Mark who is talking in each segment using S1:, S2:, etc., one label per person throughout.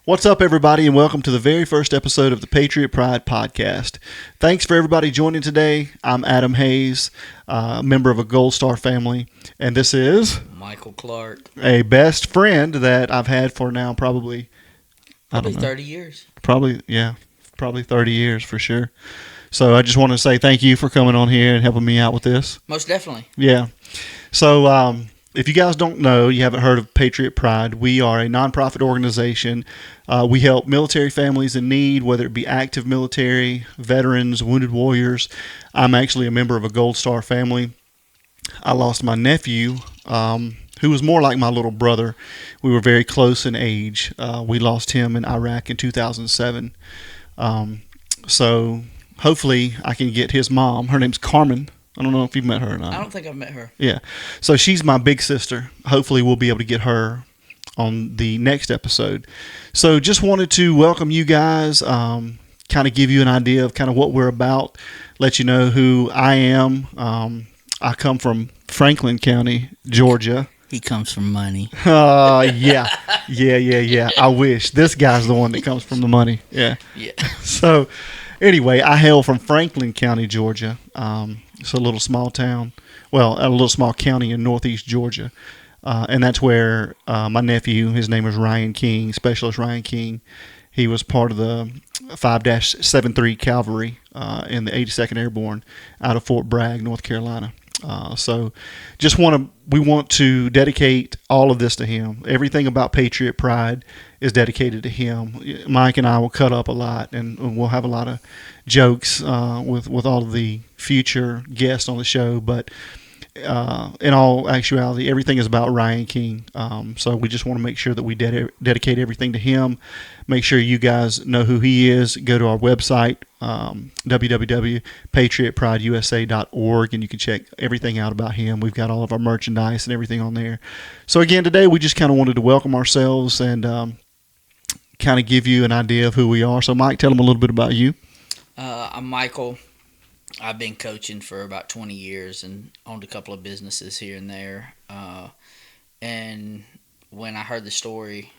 S1: What's up, everybody, and welcome to the very first episode of the Patriot Pride Podcast. Thanks for everybody joining today. I'm Adam Hayes, a member of a Gold Star family, and this is
S2: Michael Clark.
S1: a best friend that I've had for now probably
S2: 30 years.
S1: Probably 30 years for sure. So I just want to say thank you for coming on here and helping me out with this.
S2: Most definitely.
S1: Yeah. So if you guys don't know, you haven't heard of Patriot Pride, we are a nonprofit organization. We help military families in need, whether it be active military, veterans, wounded warriors. I'm actually a member of a Gold Star family. I lost my nephew, who was more like my little brother. We were very close in age. We lost him in Iraq in 2007. So hopefully I can get his mom. Her name's Carmen. I don't know if you've met her or not.
S2: I don't think I've met her.
S1: Yeah. So she's my big sister. Hopefully we'll be able to get her on the next episode. So just wanted to welcome you guys, kind of give you an idea of kind of what we're about, let you know who I am. I come from Franklin County, Georgia.
S2: He comes from money.
S1: Yeah. I wish. This guy's the one that comes from the money. Yeah. So anyway, I hail from Franklin County, Georgia. It's a little small town, well, a little small county in northeast Georgia. And that's where my nephew, his name was Ryan King, Specialist Ryan King. He was part of the 5-73 Cavalry in the 82nd Airborne out of Fort Bragg, North Carolina. So we want to dedicate all of this to him. Everything about Patriot Pride is dedicated to him. Mike and I will cut up a lot, and we'll have a lot of jokes with all of the future guests on the show. But in all actuality, everything is about Ryan King. So we just want to make sure that we dedicate everything to him. Make sure you guys know who he is. Go to our website, www.patriotprideusa.org, and you can check everything out about him. We've got all of our merchandise and everything on there. So again, today we just kind of wanted to welcome ourselves and kind of give you an idea of who we are. So Mike, tell them a little bit about you.
S2: I'm Michael. I've been coaching for about 20 years and owned a couple of businesses here and there. And when I heard the story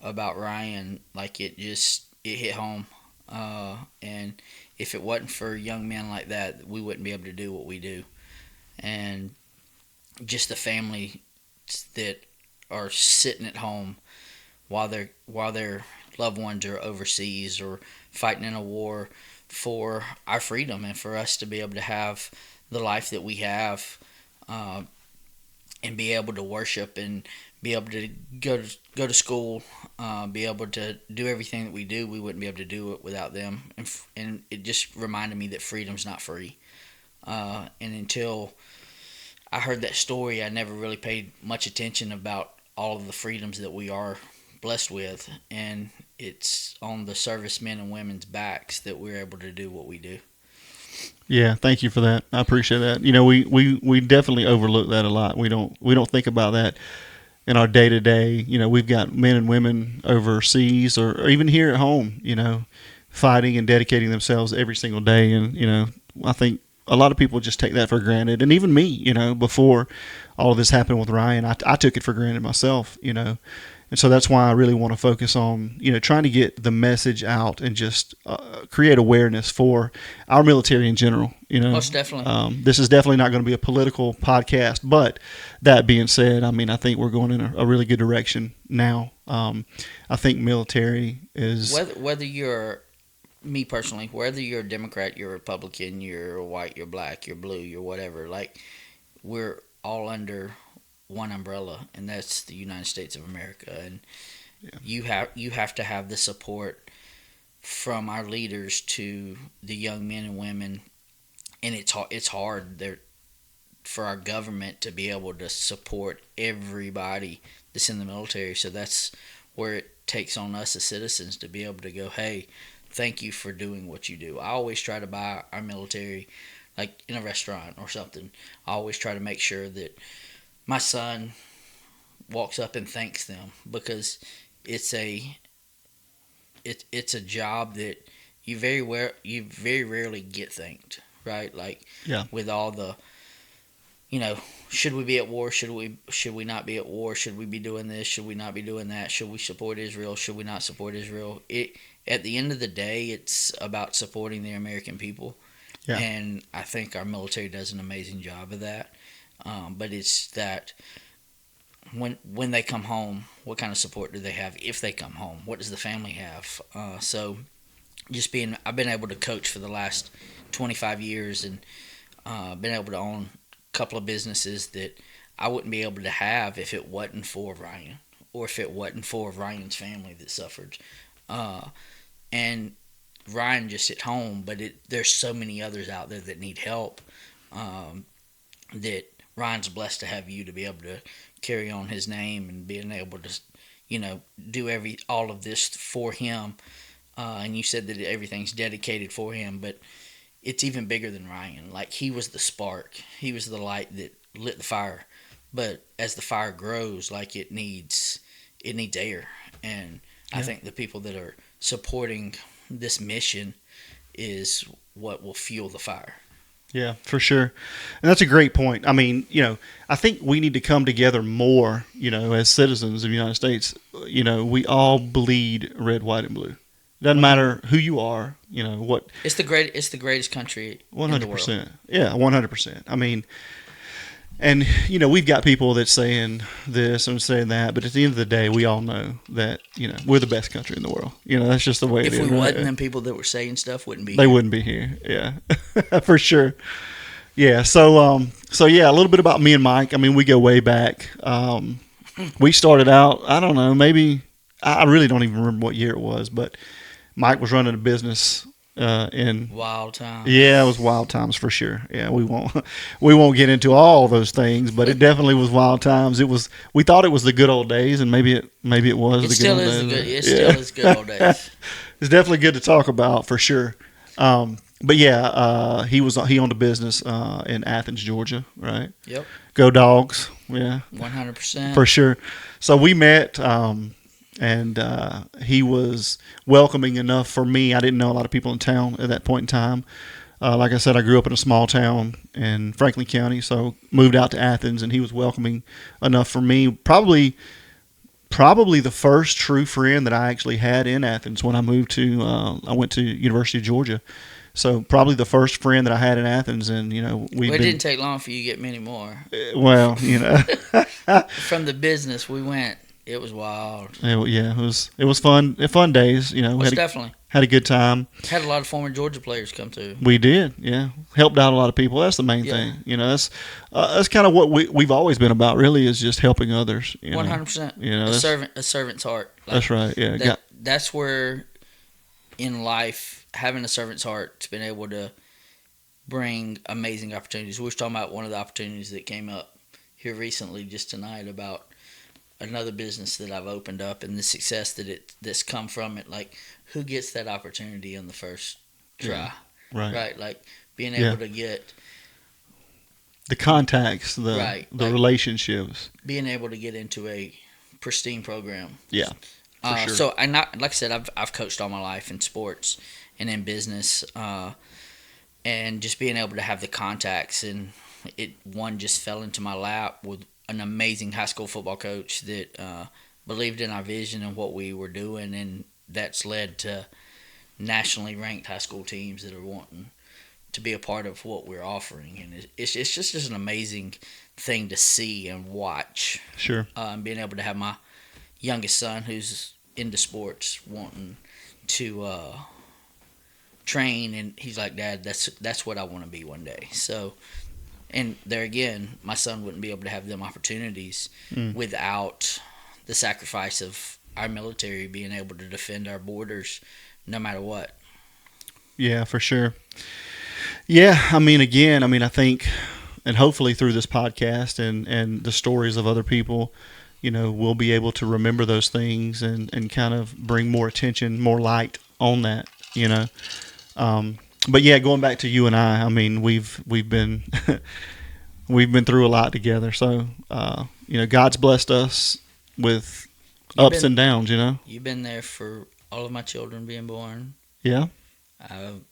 S2: about Ryan, like it hit home. And if it wasn't for young men like that, we wouldn't be able to do what we do. And just the family that are sitting at home while their loved ones are overseas or fighting in a war for our freedom and for us to be able to have the life that we have, and be able to worship and be able to go to school, be able to do everything that we do. We wouldn't be able to do it without them. And it just reminded me that freedom's not free. And until I heard that story, I never really paid much attention about all of the freedoms that we are blessed with, and it's on the servicemen and women's backs that we're able to do what we do.
S1: Yeah, thank you for that. I appreciate that. You know, we definitely overlook that a lot. We don't think about that in our day to day. You know, we've got men and women overseas or even here at home, you know, fighting and dedicating themselves every single day. And, you know, I think a lot of people just take that for granted. And even me, you know, before all of this happened with Ryan, I took it for granted myself, you know. And so that's why I really want to focus on, you know, trying to get the message out and just create awareness for our military in general. You know,
S2: most definitely.
S1: This is definitely not going to be a political podcast, but that being said, I mean, I think we're going in a really good direction now. I think military is
S2: whether you're me personally, whether you're a Democrat, you're a Republican, you're white, you're black, you're blue, you're whatever. Like, we're all under one umbrella, and that's the United States of America. And you have to have the support from our leaders to the young men and women, and it's hard there for our government to be able to support everybody that's in the military. So that's where it takes on us as citizens to be able to go, hey, thank you for doing what you do. I always try to buy our military, like in a restaurant or something. I always try to make sure that my son walks up and thanks them, because it's a job that you very rarely get thanked, right? Like, with all the you know, should we be at war? Should we not be at war? Should we be doing this? Should we not be doing that? Should we support Israel? Should we not support Israel? At the end of the day, it's about supporting the American people,
S1: Yeah.
S2: and I think our military does an amazing job of that. But it's that when they come home, what kind of support do they have if they come home? What does the family have? So I've been able to coach for the last 25 years and been able to own a couple of businesses that I wouldn't be able to have if it wasn't for Ryan, or if it wasn't for Ryan's family that suffered. And Ryan just at home, but there's so many others out there that need help, that Ryan's blessed to have you to be able to carry on his name and being able to, do all of this for him. And you said that everything's dedicated for him, but it's even bigger than Ryan. Like, he was the spark. He was the light that lit the fire. But as the fire grows, like, it needs air. And I think the people that are supporting this mission is what will fuel the fire.
S1: Yeah, for sure. And that's a great point. I mean, I think we need to come together more, as citizens of the United States. We all bleed red, white, and blue. Doesn't matter who you are, what.
S2: It's the greatest country
S1: 100%.
S2: in the world.
S1: Yeah, 100%. I mean, and we've got people that's saying this and saying that, but at the end of the day, we all know that we're the best country in the world. That's just the way it is.
S2: If we wasn't, them people that were saying stuff wouldn't be.
S1: They wouldn't be here. Yeah, for sure. Yeah. So yeah, a little bit about me and Mike. I mean, we go way back. We started out. I don't know. Maybe I really don't even remember what year it was, but Mike was running a business in
S2: wild times.
S1: Yeah, it was wild times for sure. Yeah, we won't get into all those things, but it definitely was wild times. We thought it was the good old days, and maybe it was the good old days.
S2: It still is good old days.
S1: It's definitely good to talk about for sure. But yeah, he owned a business in Athens, Georgia, right?
S2: Yep.
S1: Go Dogs. Yeah.
S2: 100%.
S1: For sure. So we met. And he was welcoming enough for me. I didn't know a lot of people in town at that point in time. Like I said, I grew up in a small town in Franklin County, so moved out to Athens, and he was welcoming enough for me. Probably the first true friend that I actually had in Athens when I moved to. I went to University of Georgia, so probably the first friend that I had in Athens, and
S2: it didn't take long for you to get many more.
S1: Well,
S2: from the business we went. It was wild.
S1: It was fun. Fun days,
S2: Definitely
S1: had a good time.
S2: Had a lot of former Georgia players come through.
S1: We did, yeah. Helped out a lot of people. That's the main thing. That's kind of what we've always been about. Really, is just helping others.
S2: 100%. A servant's heart.
S1: That's right. Yeah.
S2: That's where, in life, having a servant's heart's been able to bring amazing opportunities. We were talking about one of the opportunities that came up here recently, just tonight, about another business that I've opened up and the success that's come from it. Like, who gets that opportunity on the first try?
S1: Yeah,
S2: right. Like, being able to get
S1: the contacts, the relationships,
S2: being able to get into a pristine program.
S1: Yeah, for sure.
S2: So like I said, I've coached all my life in sports and in business, and just being able to have the contacts, and one just fell into my lap with an amazing high school football coach that believed in our vision and what we were doing, and that's led to nationally ranked high school teams that are wanting to be a part of what we're offering, and it's just an amazing thing to see and watch.
S1: Sure.
S2: Being able to have my youngest son, who's into sports, wanting to train, and he's like, "Dad, that's what I want to be one day." So. And there again, my son wouldn't be able to have them opportunities without the sacrifice of our military being able to defend our borders no matter what.
S1: Yeah, for sure. Yeah, I I think, and hopefully through this podcast and the stories of other people, we'll be able to remember those things and kind of bring more attention, more light on that, But yeah, going back to you and I mean, we've been we've been through a lot together. So God's blessed us with ups and downs.
S2: You've been there for all of my children being born.
S1: Yeah.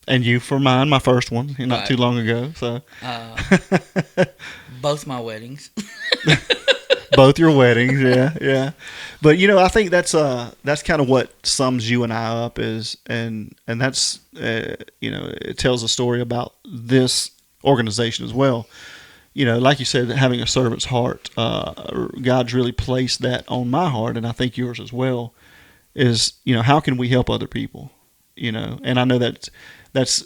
S1: And you for mine, my first one, not
S2: Right.
S1: too long ago. So
S2: Both my weddings.
S1: both your weddings, yeah, yeah. But I think that's kind of what sums you and I up is, and that's it tells a story about this organization as well. Like you said, having a servant's heart, God's really placed that on my heart, and I think yours as well. Is how can we help other people? And I know that's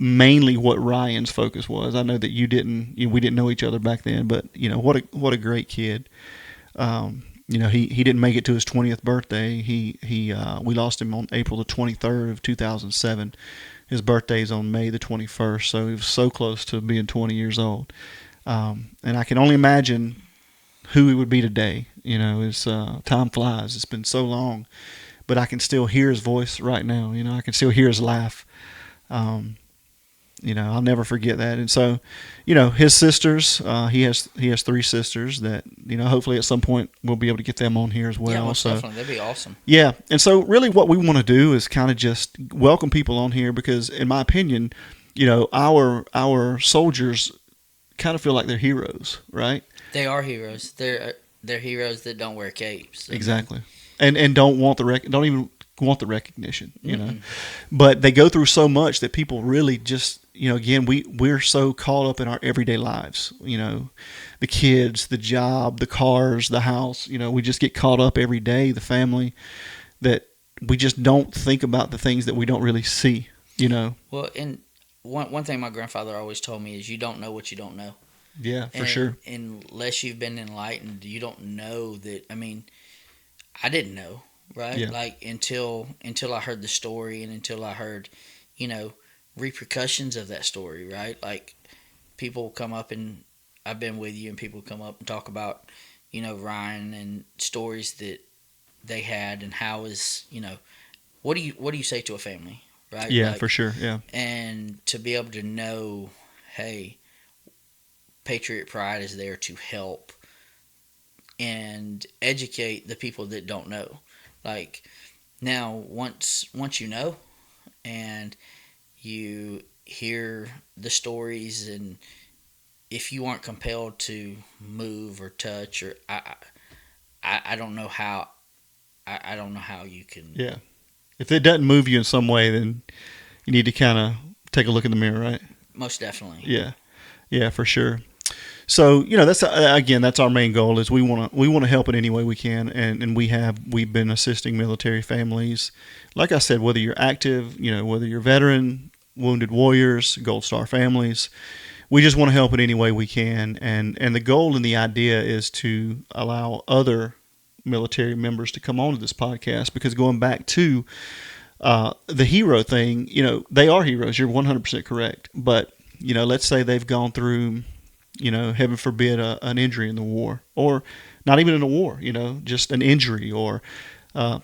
S1: mainly what Ryan's focus was. I know that we didn't know each other back then, but what a great kid. He didn't make it to his 20th birthday. We lost him on April the 23rd of 2007. His birthday's on May the 21st, so he was so close to being 20 years old. And I can only imagine who he would be today. As time flies, it's been so long, but I can still hear his voice right now. I can still hear his laugh. I'll never forget that. And so, his sisters, he has three sisters that, hopefully at some point we'll be able to get them on here as well.
S2: Yeah, most
S1: so,
S2: definitely. That'd be awesome.
S1: Yeah. And so really what we want to do is kind of just welcome people on here because in my opinion, our soldiers kind of feel like they're heroes, right?
S2: They are heroes. They're heroes that don't wear capes.
S1: Exactly. And don't even want the recognition, But they go through so much that people really just, again, we're so caught up in our everyday lives, the kids, the job, the cars, the house, we just get caught up every day, the family, that we just don't think about the things that we don't really see,
S2: Well, and one thing my grandfather always told me is you don't know what you don't know.
S1: Yeah, for sure.
S2: Unless you've been enlightened, you don't know that. I mean, I didn't know, right?
S1: Yeah.
S2: Like until I heard the story and until I heard, repercussions of that story, right? Like people come up and I've been with you and people come up and talk about, Ryan and stories that they had and how is, what do you say to a family, right?
S1: Yeah,
S2: like,
S1: for sure. Yeah.
S2: And to be able to know, hey, Patriot Pride is there to help and educate the people that don't know. Like now, once you know, and you hear the stories, and if you aren't compelled to move or touch, or I don't know how, I don't know how you can.
S1: Yeah. If it doesn't move you in some way, then you need to kind of take a look in the mirror, right?
S2: Most definitely.
S1: Yeah. Yeah, for sure. So that's again that's our main goal is we want to help in any way we can, and we've been assisting military families, like I said, whether you're active, whether you're veteran, wounded warriors, Gold Star families, we just want to help in any way we can, and the goal and the idea is to allow other military members to come on to this podcast because going back to the hero thing, they are heroes. You're 100% correct, but let's say they've gone through. Heaven forbid, an injury in the war, or not even in a war, just an injury or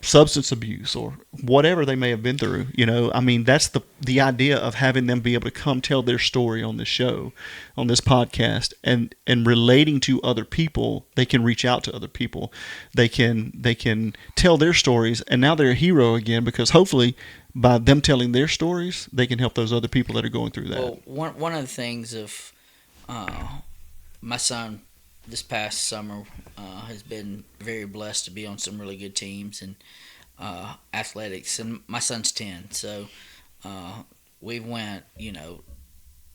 S1: substance abuse or whatever they may have been through. I mean, that's the idea of having them be able to come tell their story on this show, on this podcast, and relating to other people. They can reach out to other people. They can tell their stories, and now they're a hero again because hopefully by them telling their stories, they can help those other people that are going through that.
S2: Well, one of the things of my son this past summer has been very blessed to be on some really good teams and athletics, and my son's 10, so we went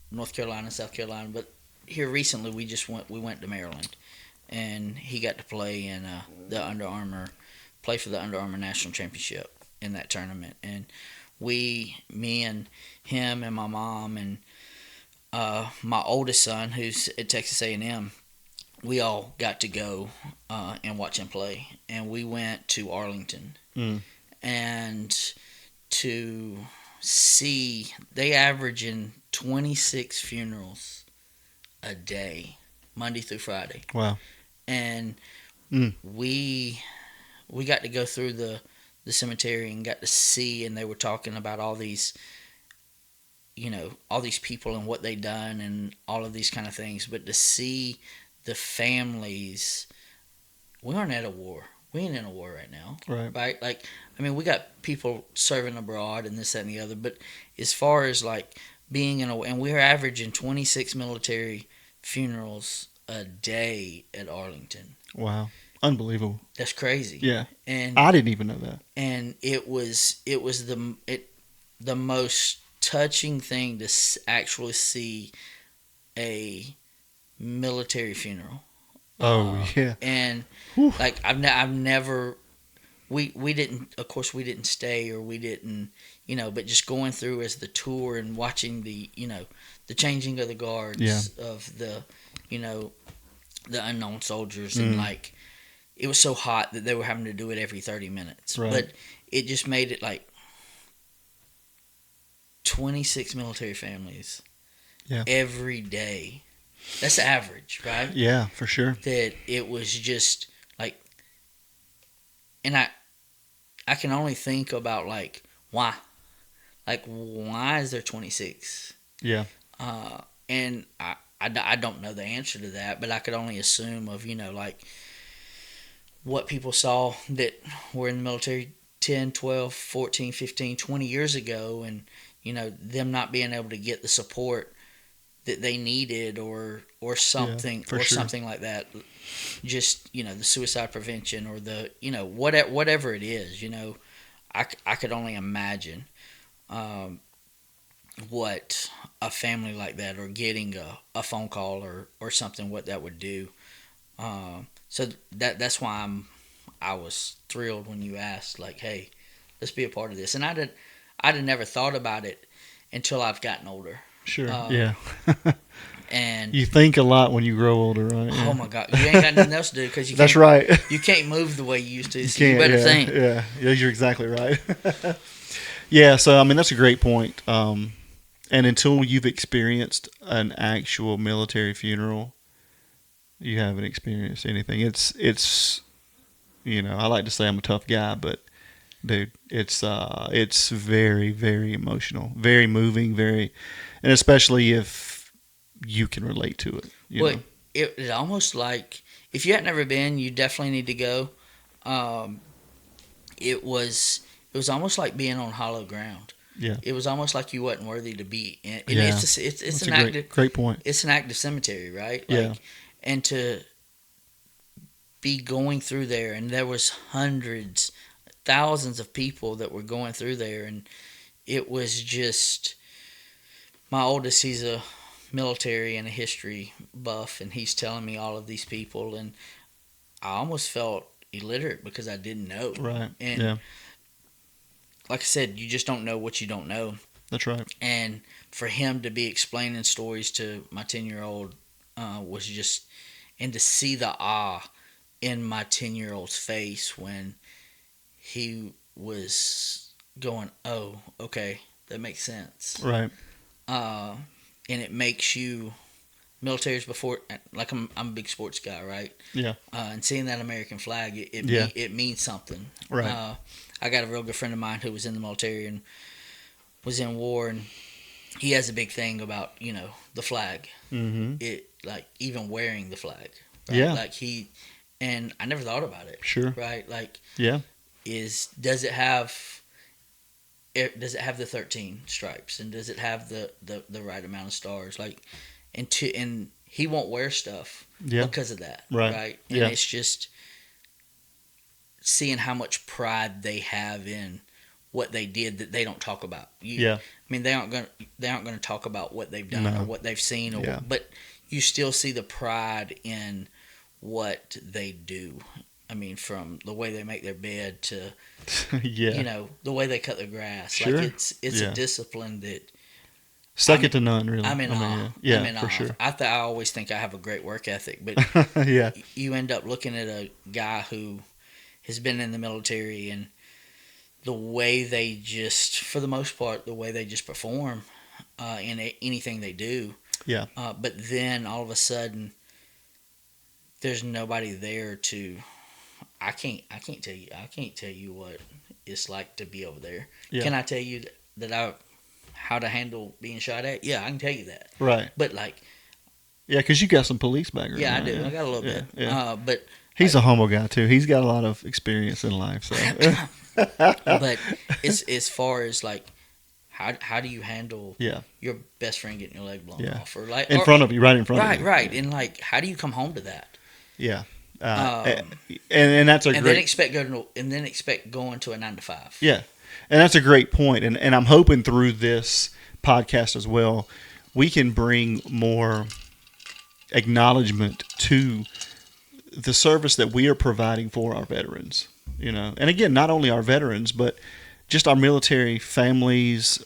S2: North Carolina, South Carolina, but here recently we went to Maryland, and he got to play in play for the Under Armour National Championship in that tournament, and me and him and my mom and my oldest son, who's at Texas A&M, we all got to go and watch him play. And we went to Arlington. And to see, they average in 26 funerals a day, Monday through Friday.
S1: Wow.
S2: And we got to go through the cemetery and got to see, and they were talking about all these all these people and what they done and all of these kind of things. But to see the families, we aren't at a war. we ain't in a war right now.
S1: Right.
S2: Like, I mean, we got people serving abroad and this, that, and the other. But as far as like being in a, and we're averaging 26 military funerals a day at Arlington.
S1: Wow. Unbelievable.
S2: That's crazy.
S1: Yeah.
S2: And
S1: I didn't even know that.
S2: And it was the most touching thing to actually see a military funeral.
S1: Oh yeah.
S2: And
S1: Whew.
S2: like I've never we didn't, of course we didn't stay, or we didn't, but just going through as the tour and watching the the changing of the guards of the the unknown soldiers, and like it was so hot that they were having to do it every 30 minutes.
S1: Right.
S2: But it just made it like 26 military families every day. That's the average, right?
S1: Yeah, for sure.
S2: That it was just like, and I can only think about like why is there 26?
S1: Yeah.
S2: And I don't know the answer to that, but I could only assume of like what people saw that were in the military 10, 12, 14, 15, 20 years ago, and them not being able to get the support that they needed, or something, or something like that. Just the suicide prevention, or the whatever it is. I could only imagine what a family like that, or getting a phone call or something, what that would do. So that's why I was thrilled when you asked, like, hey, let's be a part of this. And I'd have never thought about it until I've gotten older.
S1: Sure. Yeah.
S2: And
S1: you think a lot when you grow older, right?
S2: Oh my God, you ain't got nothing else to do because you.
S1: That's right.
S2: You can't move the way you used to.
S1: So
S2: you better think.
S1: Yeah, you're exactly right. Yeah. So I mean, that's a great point. And until you've experienced an actual military funeral, you haven't experienced anything. It's I like to say I'm a tough guy, but dude, it's very, very emotional, very moving, and especially if you can relate to it.
S2: Well, it's almost like, if you had never been, you definitely need to go. It was almost like being on hollow ground.
S1: Yeah.
S2: It was almost like you wasn't worthy to be. And
S1: yeah.
S2: It's an active,
S1: great point.
S2: It's an active cemetery, right?
S1: Yeah.
S2: And to be going through there, and there was hundreds, thousands of people that were going through there, and it was just, my oldest, he's a military and a history buff, and he's telling me all of these people, and I almost felt illiterate because I didn't know.
S1: Right.
S2: And like I said, you just don't know what you don't know.
S1: That's right.
S2: And for him to be explaining stories to my 10-year-old was just, and to see the awe in my 10-year-old's face when he was going, oh, okay, that makes sense.
S1: Right.
S2: And it makes you, military's before, like I'm a big sports guy, right?
S1: Yeah.
S2: And seeing that American flag, it means something.
S1: Right.
S2: I got a real good friend of mine who was in the military and was in war, and he has a big thing about the flag.
S1: Mm-hmm.
S2: It, like, even wearing the flag. Right?
S1: Yeah.
S2: Like and I never thought about it.
S1: Sure.
S2: Right. Like.
S1: Yeah.
S2: Does it have the 13 stripes, and does it have the right amount of stars? Like, and he won't wear stuff because of that. Right. And it's just seeing how much pride they have in what they did that they don't talk about. I mean, they aren't gonna talk about what they've done or what they've seen, but you still see the pride in what they do. I mean, from the way they make their bed to, the way they cut their grass. Sure. Like, it's a discipline that,
S1: second to none, really.
S2: I'm in awe.
S1: Yeah,
S2: I'm in
S1: for
S2: awe.
S1: sure.
S2: I always think I have a great work ethic, but you end up looking at a guy who has been in the military, and the way they just, for the most part, the way they just perform in anything they do.
S1: Yeah.
S2: But then all of a sudden, there's nobody there to. I can't tell you what it's like to be over there. Yeah. Can I tell you how to handle being shot at? Yeah, I can tell you that.
S1: Right.
S2: But like.
S1: Yeah, because you got some police background.
S2: Yeah, I do. I got a little bit.
S1: Yeah.
S2: But
S1: He's a humble guy too. He's got a lot of experience in life. So,
S2: but it's as far as like, how do you handle your best friend getting your leg blown off, or like
S1: in front of you, right in front of you,
S2: right, and like, how do you come home to that?
S1: Yeah, and that's a great.
S2: Then expect going to a 9 to 5.
S1: Yeah, and that's a great point. And I'm hoping through this podcast as well, we can bring more acknowledgement to the service that we are providing for our veterans. And again, not only our veterans, but just our military families,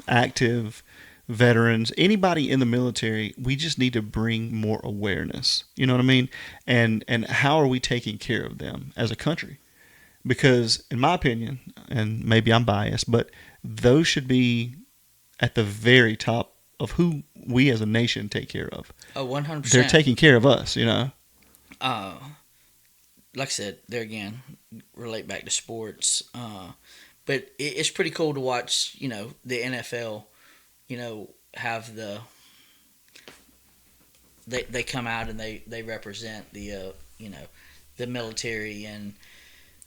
S1: active veterans, anybody in the military. We just need to bring more awareness. You know what I mean? And how are we taking care of them as a country? Because in my opinion, and maybe I'm biased, but those should be at the very top of who we as a nation take care of.
S2: Oh, 100%.
S1: They're taking care of us,
S2: Like I said, there again, relate back to sports. But it's pretty cool to watch, the NFL, have they come out and they represent the military, and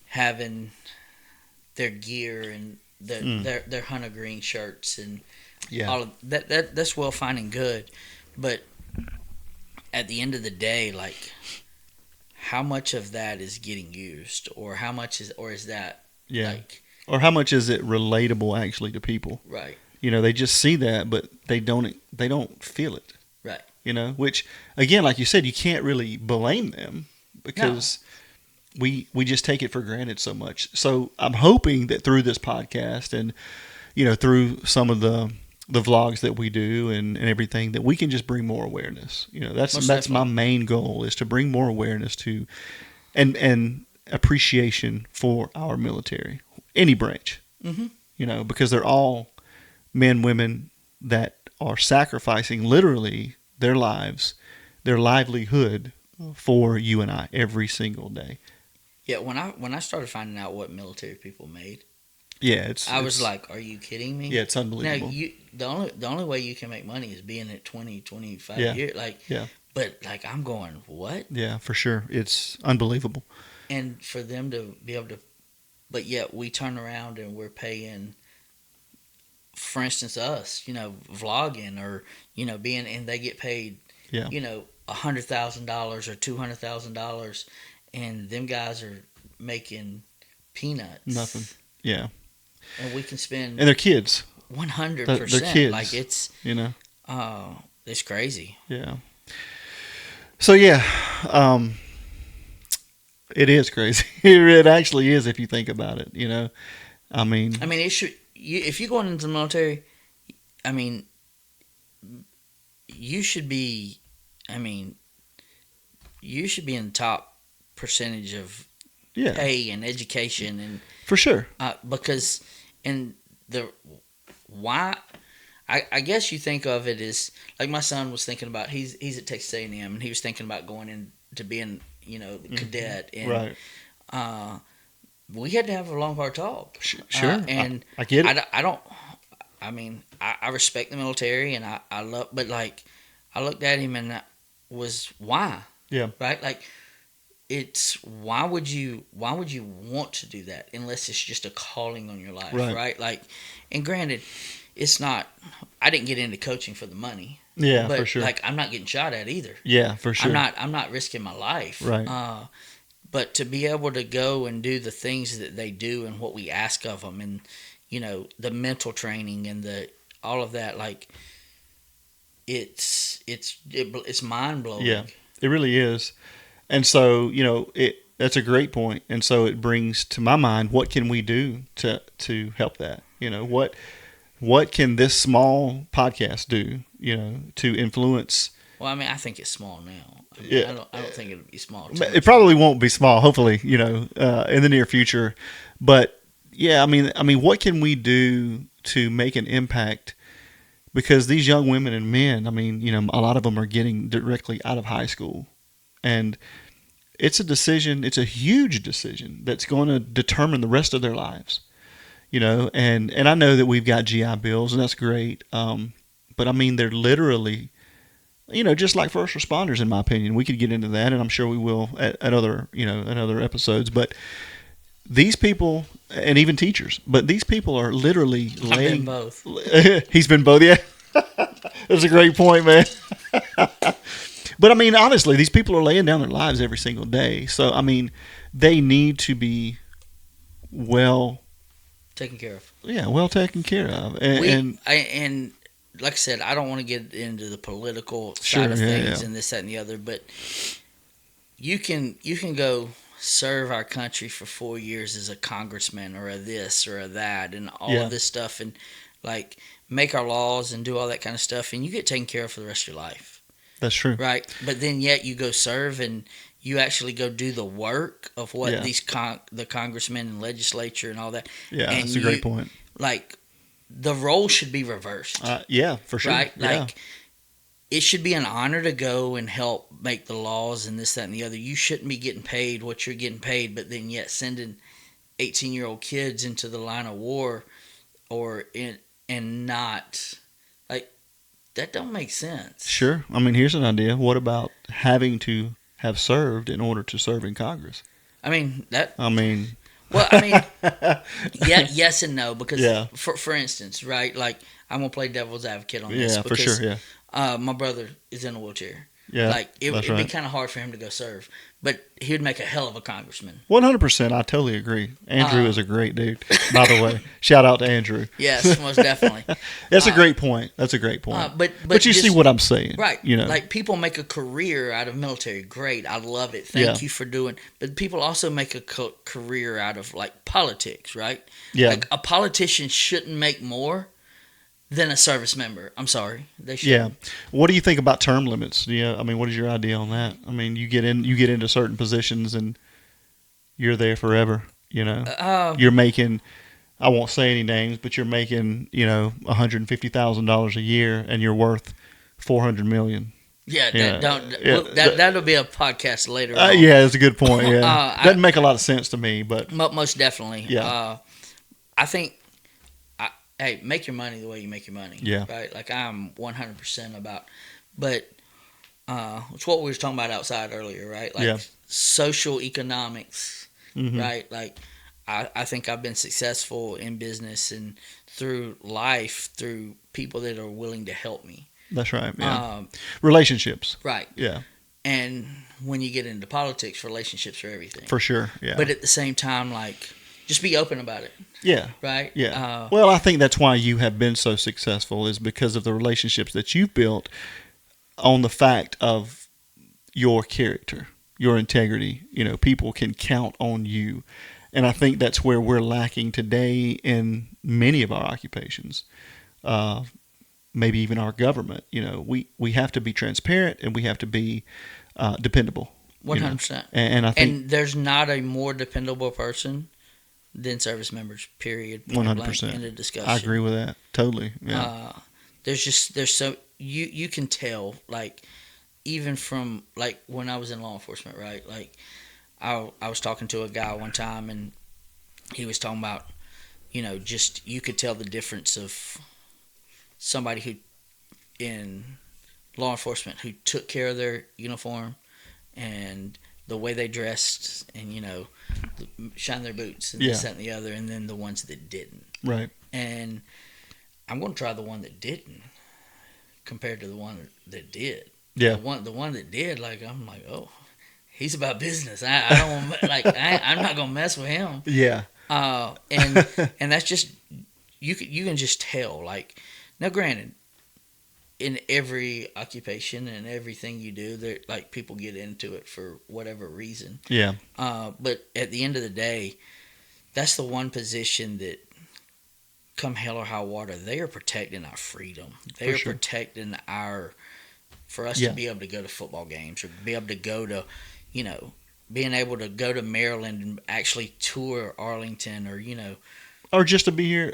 S2: having their gear and their hunter green shirts and all of that's well, fine and good, but at the end of the day, like, how much of that is getting used, or how much is that like, or
S1: how much is it relatable actually to people?
S2: Right.
S1: They just see that, but they don't feel it.
S2: Right.
S1: Which again, like you said, you can't really blame them, because we just take it for granted so much. So I'm hoping that through this podcast and through some of the vlogs that we do and everything, that we can just bring more awareness. That's my main goal, is to bring more awareness to and appreciation for our military, any branch. Mm-hmm. Because they're all men, women that are sacrificing literally their lives, their livelihood for you and I every single day.
S2: Yeah, when I started finding out what military people made,
S1: I
S2: was like, are you kidding me?
S1: Yeah, it's unbelievable.
S2: Now, the only way you can make money is being at 20, 25 years. But like, I'm going, what?
S1: Yeah, for sure. It's unbelievable.
S2: And for them to be able to, but yet we turn around and we're paying, for instance, us, vlogging or, being, and they get paid, $100,000 or $200,000, and them guys are making peanuts.
S1: Nothing. Yeah.
S2: And we can spend.
S1: And they're kids.
S2: 100%.
S1: They're kids.
S2: Like, it's. It's crazy.
S1: Yeah. So it is crazy. It actually is, if you think about it. I mean,
S2: it should. If you're going into the military, you should be. You should be in the top percentage of pay and education, and
S1: for sure.
S2: Because why. I guess you think of it as, like, my son was thinking about, he's at Texas A&M, and he was thinking about going into being, cadet. And,
S1: right.
S2: We had to have a long, hard talk.
S1: Sure.
S2: And
S1: I get it.
S2: I respect the military, and I love, but like, I looked at him and was, why?
S1: Yeah.
S2: Right? Like, it's, why would you want to do that unless it's just a calling on your life, right? Like, and granted, it's not, I didn't get into coaching for the money.
S1: Yeah,
S2: but,
S1: for sure.
S2: like, I'm not getting shot at either.
S1: Yeah, for sure.
S2: I'm not risking my life.
S1: Right.
S2: But to be able to go and do the things that they do and what we ask of them, and, the mental training and all of that, like, it's mind blowing.
S1: Yeah, it really is. And so, that's a great point. And so it brings to my mind, what can we do to help that? What can this small podcast do, to influence?
S2: Well, I think it's small now. I don't think it'll be small.
S1: It probably won't be small, hopefully, in the near future. But yeah, what can we do to make an impact? Because these young women and men, a lot of them are getting directly out of high school, and it's a decision. It's a huge decision that's going to determine the rest of their lives. And I know that we've got GI Bills, and that's great. But they're literally just like first responders, in my opinion. We could get into that, and I'm sure we will at other, at other episodes. But these people, and even teachers, but these people are literally laying.
S2: I've been both.
S1: He's been both, yeah. That's a great point, man. But I mean, honestly, these people are laying down their lives every single day. So I mean, they need to be well
S2: taken care of.
S1: Yeah, well taken care of.
S2: And like I said, I don't want to get into the political side of things and this, that, and the other, but you can go serve our country for 4 years as a congressman or a this or a that and all of this stuff, and like make our laws and do all that kind of stuff, and you get taken care of for the rest of your life.
S1: That's true.
S2: Right? But then yet you go serve and you actually go do the work of what the congressmen and legislature and all that.
S1: Yeah, and that's a great point.
S2: Like, the role should be reversed.
S1: Yeah, for sure.
S2: Right? Like, it should be an honor to go and help make the laws and this, that, and the other. You shouldn't be getting paid what you're getting paid, but then yet sending 18-year-old kids into the line of war and not, like, that don't make sense.
S1: Sure. I mean, here's an idea. What about having to have served in order to serve in Congress?
S2: Yes and no, because for instance, right, like, I'm going to play devil's advocate on this.
S1: Yeah, for sure,
S2: my brother is in a wheelchair.
S1: Yeah,
S2: like, it'd be kind of hard for him to go serve, but he would make a hell of a congressman.
S1: 100%, I totally agree. Andrew is a great dude, by the way. Shout out to Andrew.
S2: Yes, most definitely.
S1: That's a great point. That's a great point. But you see what I'm saying,
S2: right? Like, people make a career out of military. Great, I love it. Thank you for doing. But people also make a career out of, like, politics, right?
S1: Yeah.
S2: Like, a politician shouldn't make more than a service member. I'm sorry, they should.
S1: Yeah. What do you think about term limits? What is your idea on that? I mean, you get into certain positions and you're there forever. You're making, I won't say any names, but you're making $150,000 a year, and you're worth $400 million.
S2: Yeah, that'll be a podcast later on.
S1: Yeah, that's a good point. Yeah, doesn't make a lot of sense to me, but
S2: most definitely.
S1: Yeah.
S2: I think. Hey, make your money the way you make your money.
S1: Yeah.
S2: Right? Like, I'm 100% about. But it's what we were talking about outside earlier, right? Like, social economics, right? Like, I think I've been successful in business and through life, through people that are willing to help me.
S1: That's right. Yeah. Relationships.
S2: Right.
S1: Yeah.
S2: And when you get into politics, relationships are everything.
S1: For sure. Yeah.
S2: But at the same time, like, just be open about it.
S1: Yeah.
S2: Right?
S1: Yeah. Well, I think that's why you have been so successful, is because of the relationships that you've built on the fact of your character, your integrity. People can count on you. And I think that's where we're lacking today in many of our occupations. Maybe even our government. We have to be transparent, and we have to be dependable.
S2: 100%.
S1: And I think
S2: there's not a more dependable person than service members, period.
S1: 100%.
S2: End of discussion.
S1: I agree with that. Totally. Yeah.
S2: There's so you can tell, like, even from, like, when I was in law enforcement, right? Like, I was talking to a guy one time, and he was talking about, just, you could tell the difference of somebody who in law enforcement who took care of their uniform and the way they dressed and, shine their boots and this, that, and the other, and then the ones that didn't.
S1: Right.
S2: And I'm going to try the one that didn't compared to the one that did.
S1: Yeah.
S2: The one that did, like, I'm like, oh, he's about business. I don't like. I'm not going to mess with him.
S1: Yeah.
S2: And that's just, you can just tell. Like, now, granted, in every occupation and everything you do, there, like, people get into it for whatever reason.
S1: Yeah.
S2: But at the end of the day, that's the one position that, come hell or high water, they are protecting our freedom. They are protecting for us to be able to go to football games or be able to go to, being able to go to Maryland and actually tour Arlington
S1: or just to be here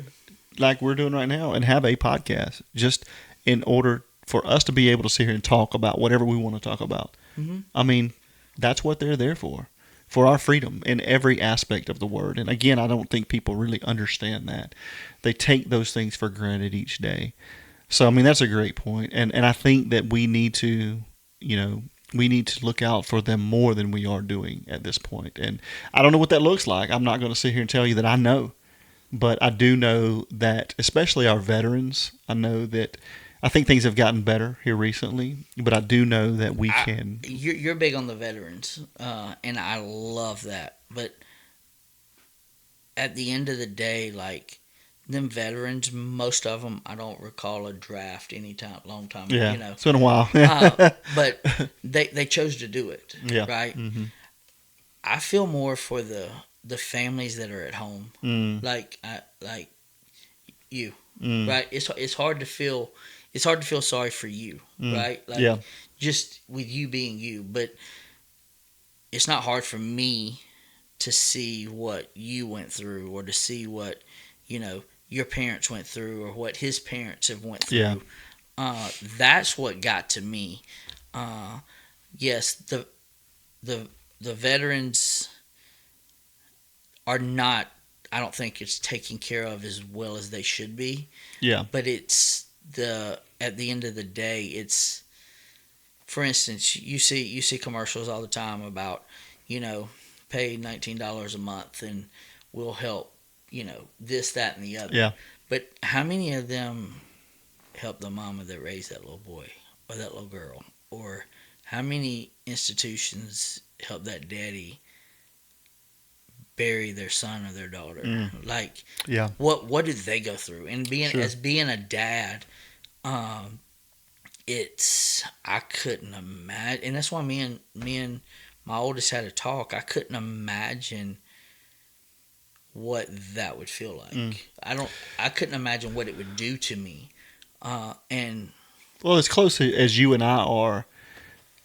S1: like we're doing right now and have a podcast, just in order for us to be able to sit here and talk about whatever we want to talk about.
S2: Mm-hmm.
S1: I mean, that's what they're there for our freedom in every aspect of the word. And again, I don't think people really understand that. They take those things for granted each day. So I mean that's a great point, and I think that we need to, we need to look out for them more than we are doing at this point. And I don't know what that looks like. I'm not going to sit here and tell you that I know, but I do know that, especially our veterans, I think things have gotten better here recently, but I do know that we can.
S2: You're big on the veterans, and I love that. But at the end of the day, like, them veterans, most of them, I don't recall a draft long time.
S1: Yeah, it's been a while.
S2: But they chose to do it,
S1: yeah.
S2: Right?
S1: Mm-hmm.
S2: I feel more for the families that are at home, like you, right? It's hard to feel sorry for you, right? Like, just with you being you, but it's not hard for me to see what you went through, or to see what your parents went through, or what his parents have went through. Yeah. That's what got to me. Yes, the veterans are not, I don't think it's taken care of as well as they should be. Yeah. But it's at the end of the day, it's, for instance, you see commercials all the time about, pay $19 a month and we'll help, this, that, and the other. Yeah. But how many of them help the mama that raised that little boy or that little girl? Or how many institutions help that daddy bury their son or their daughter? Like, yeah. What did they go through? And being a dad, I couldn't imagine, and that's why me and my oldest had a talk. I couldn't imagine what that would feel like. I couldn't imagine what it would do to me. And
S1: well, as close as you and I are,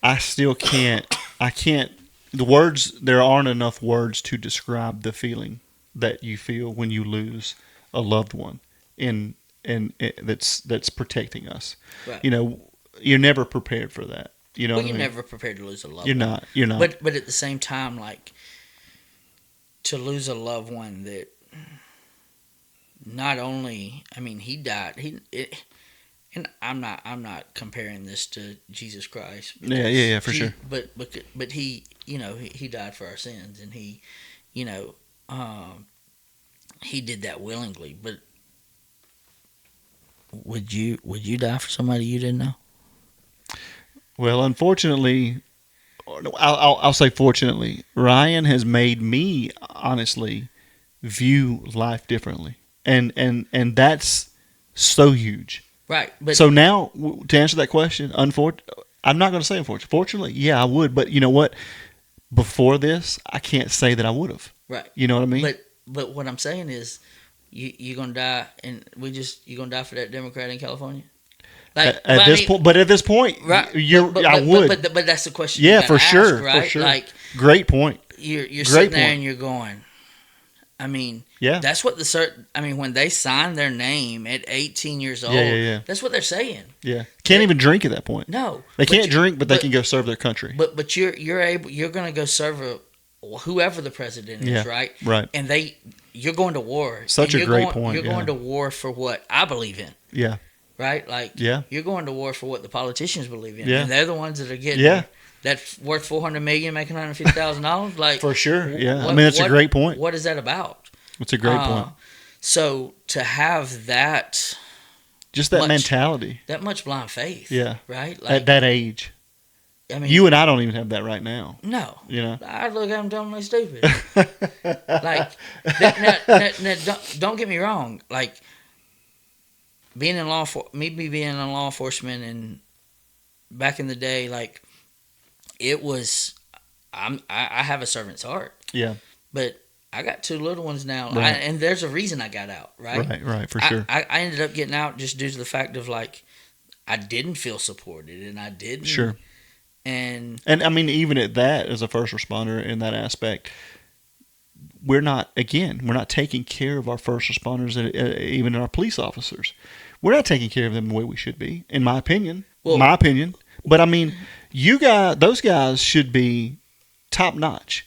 S1: I still can't. There aren't enough words to describe the feeling that you feel when you lose a loved one, and that's protecting us. Right. You're never prepared for that. You're
S2: never prepared to lose a loved
S1: one. You're not.
S2: But at the same time, like, to lose a loved one that not only, I mean, he died. And I'm not comparing this to Jesus Christ.
S1: Yeah, for sure.
S2: But he, he died for our sins, and he did that willingly. But would you die for somebody you didn't know?
S1: Well, unfortunately, I'll say fortunately, Ryan has made me honestly view life differently, and that's so huge.
S2: Right. But
S1: so now, to answer that question, I'm not going to say unfortunately. Fortunately, yeah, I would. But you know what? Before this, I can't say that I would have.
S2: Right.
S1: You know what I mean?
S2: But what I'm saying is, you're gonna die, and you're gonna die for that Democrat in California. Like, at
S1: this point, right? I would.
S2: But that's the question.
S1: Yeah, for sure,
S2: right?
S1: For sure.
S2: Like,
S1: great point.
S2: You're sitting there and you're going, I mean,
S1: yeah.
S2: That's what when they sign their name at 18 years old, that's what they're saying.
S1: Yeah. Can't even drink at that point.
S2: No.
S1: They can't drink, but they can go serve their country.
S2: But you're going to go serve whoever the president is, right?
S1: Right.
S2: And you're going to war.
S1: Such a great point.
S2: You're going to war for what I believe in.
S1: Yeah.
S2: Right? Like, you're going to war for what the politicians believe in.
S1: Yeah.
S2: And they're the ones that are getting that's worth $400 million, making $150,000. Like,
S1: for sure. Yeah. I mean, that's a great point.
S2: What is that about?
S1: It's a great point.
S2: So to have that,
S1: just that mentality,
S2: that much blind faith, right? Like,
S1: at that age, I mean, you and I don't even have that right now.
S2: No,
S1: I
S2: look at them dumbly stupid. Like, now, don't get me wrong. Like, being in law enforcement, and back in the day, like, it was, I have a servant's heart.
S1: Yeah,
S2: but I got two little ones now,
S1: right.
S2: And there's a reason I got out, right?
S1: Right, for sure.
S2: I ended up getting out just due to the fact of, like, I didn't feel supported, and I didn't.
S1: Sure.
S2: And
S1: I mean, even at that, as a first responder in that aspect, we're not taking care of our first responders, even our police officers. We're not taking care of them the way we should be, in my opinion. But I mean, those guys should be top notch.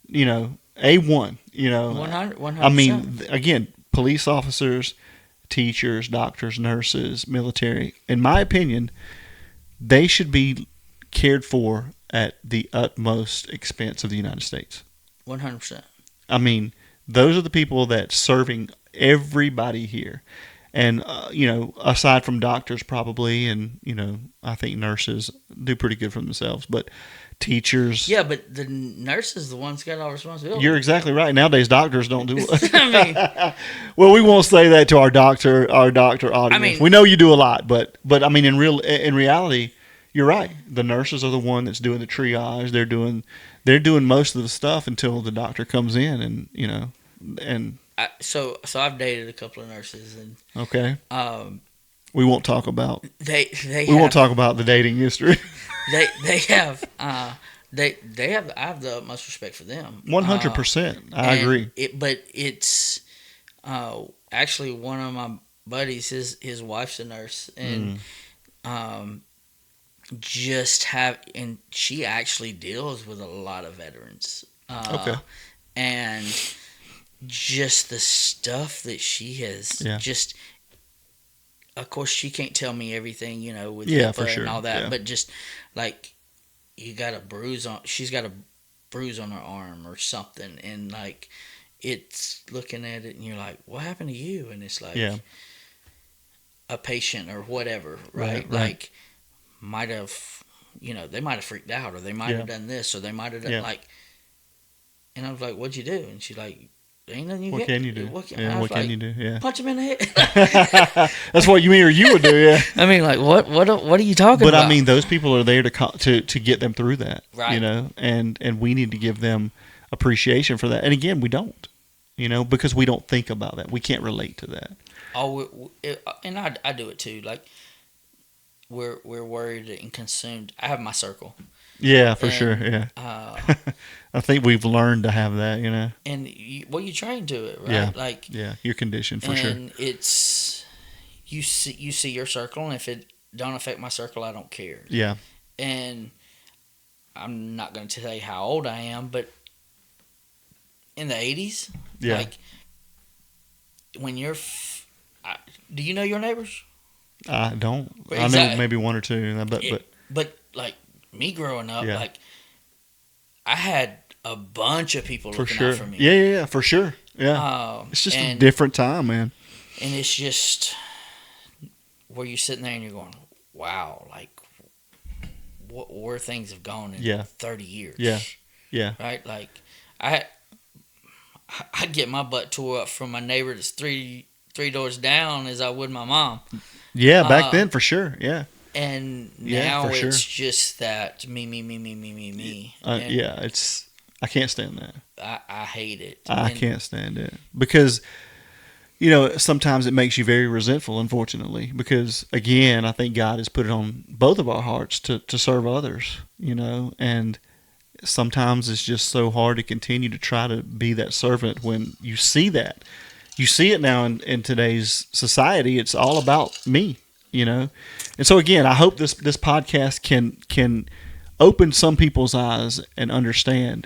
S1: A1.
S2: 100%.
S1: I mean, again, police officers, teachers, doctors, nurses, military, in my opinion, they should be cared for at the utmost expense of the United States.
S2: 100%.
S1: I mean, those are the people that's serving everybody here. And, aside from doctors probably, and, I think nurses do pretty good for themselves, but teachers.
S2: Yeah, but the nurse is the one's got all responsibility.
S1: You're exactly right. Nowadays, doctors don't do it.
S2: I mean,
S1: well, we won't say that to our doctor audience.
S2: I mean,
S1: we know you do a lot, but I mean, in reality, you're right. The nurses are the one that's doing the triage. They're doing most of the stuff until the doctor comes in, and
S2: so I've dated a couple of nurses, and
S1: okay. We won't talk about
S2: we
S1: won't talk about the dating history.
S2: they have I have the utmost respect for them.
S1: 100%. I agree.
S2: But it's actually one of my buddies. His wife's a nurse, and and she actually deals with a lot of veterans.
S1: Okay.
S2: And just the stuff that she has just. Of course, she can't tell me everything, with HIPAA
S1: for sure.
S2: and all that.
S1: Yeah.
S2: But just like she's got a bruise on her arm or something, and like it's looking at it, and you're like, "What happened to you?" And it's like a patient or whatever, right? Like might have, they might have freaked out, or they might have done this, or they might have done like. And I was like, "What'd you do?" And she's like. Ain't nothing
S1: what can you do? What can you do? Yeah.
S2: Punch him in the head.
S1: That's what you mean, or you would do, yeah.
S2: I mean, like, what are you talking about?
S1: But I mean, those people are there to get them through that,
S2: right?
S1: And we need to give them appreciation for that. And again, we don't, because we don't think about that. We can't relate to that.
S2: And I do it too. Like, we're worried and consumed. I have my circle.
S1: Yeah, for sure. Yeah. I think we've learned to have that,
S2: And you train to it, right?
S1: Yeah.
S2: Like,
S1: you're conditioned for sure.
S2: And it's you see your circle, and if it don't affect my circle, I don't care.
S1: Yeah.
S2: And I'm not going to tell you how old I am, but in the 80s, like when you're, do you know your neighbors?
S1: I don't.
S2: Exactly.
S1: I know maybe one or two,
S2: but like me growing up, like I had a bunch of people looking out for me.
S1: Yeah, for sure. Yeah. It's just a different time, man.
S2: And it's just where you're sitting there and you're going, wow, like where things have gone in 30 years. Yeah. Right? Like I get my butt tore up from my neighbor that's three doors down as I would my mom.
S1: Yeah, back then for sure. Yeah.
S2: And now it's just that me.
S1: I can't stand that.
S2: I hate it.
S1: I can't stand it because, sometimes it makes you very resentful, unfortunately, because again, I think God has put it on both of our hearts to serve others, and sometimes it's just so hard to continue to try to be that servant when you see that. You see it now in today's society. It's all about me. And so again, I hope this podcast can open some people's eyes and understand